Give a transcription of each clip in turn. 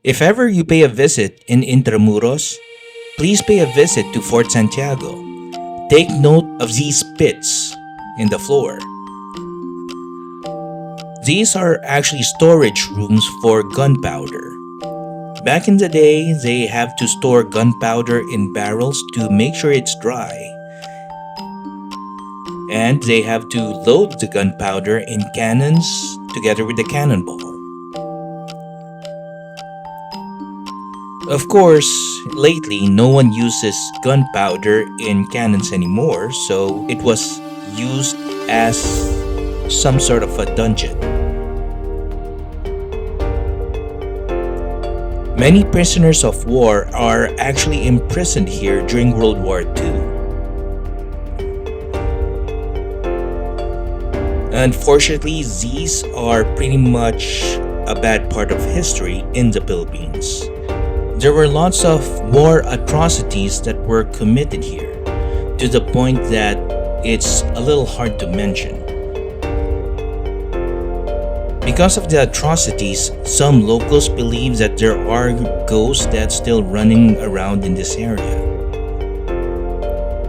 If ever you pay a visit in Intramuros, please pay a visit to Fort Santiago. Take note of these pits in the floor. These are actually storage rooms for gunpowder. Back in the day, they have to store gunpowder in barrels to make sure it's dry. And they have to load the gunpowder in cannons together with the cannonball. Of course, lately no one uses gunpowder in cannons anymore, so it was used as some sort of a dungeon. Many prisoners of war are actually imprisoned here during World War II. Unfortunately, these are pretty much a bad part of history in the Philippines. There were lots of war atrocities that were committed here, to the point that it's a little hard to mention. Because of the atrocities, some locals believe that there are ghosts that's still running around in this area.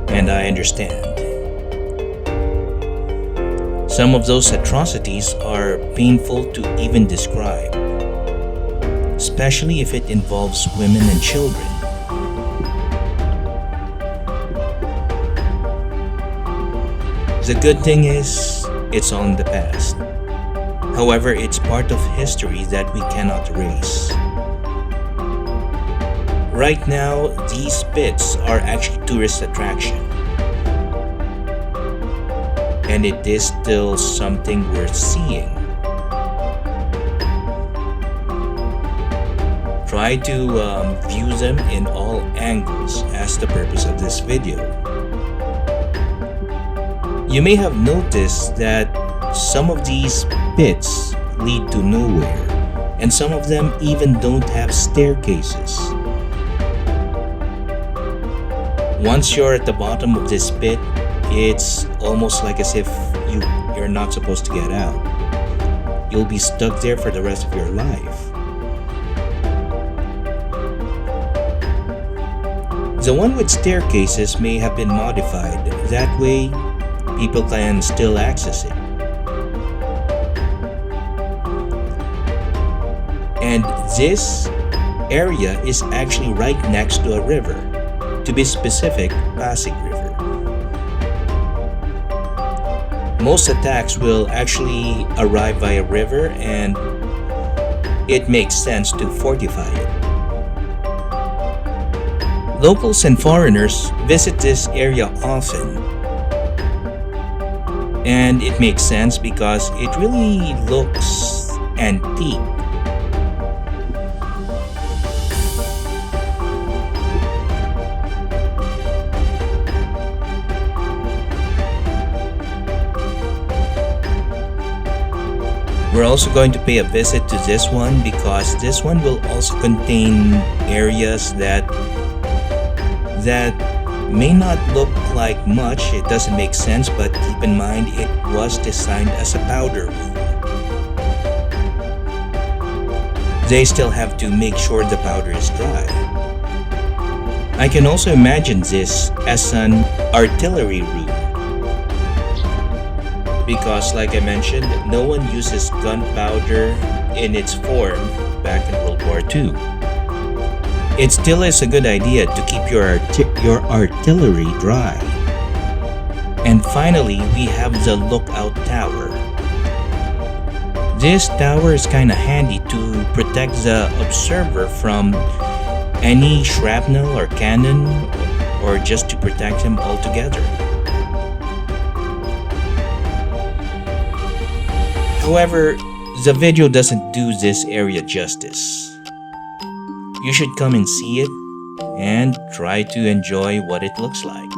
And I understand. Some of those atrocities are painful to even describe, especially if it involves women and children. The good thing is, it's all in the past. However, it's part of history that we cannot erase. Right now, these pits are actually tourist attraction. And it is still something worth seeing. Try to view them in all angles as the purpose of this video. You may have noticed that some of these pits lead to nowhere, and some of them even don't have staircases. Once you're at the bottom of this pit, it's almost like as if you're not supposed to get out. You'll be stuck there for the rest of your life. The one with staircases may have been modified. That way, people can still access it. And this area is actually right next to a river. To be specific, Pasig River. Most attacks will actually arrive via river, and it makes sense to fortify it. Locals and foreigners visit this area often, and it makes sense because it really looks antique. We're also going to pay a visit to this one because this one will also contain areas that may not look like much. It doesn't make sense, but keep in mind it was designed as a powder room. They still have to make sure the powder is dry. I can also imagine this as an artillery room. Because, like I mentioned, no one uses gunpowder in its form back in World War II. It still is a good idea to keep your artillery dry. And finally, we have the lookout tower. This tower is kinda handy to protect the observer from any shrapnel or cannon, or just to protect him altogether. However, the video doesn't do this area justice. You should come and see it and try to enjoy what it looks like.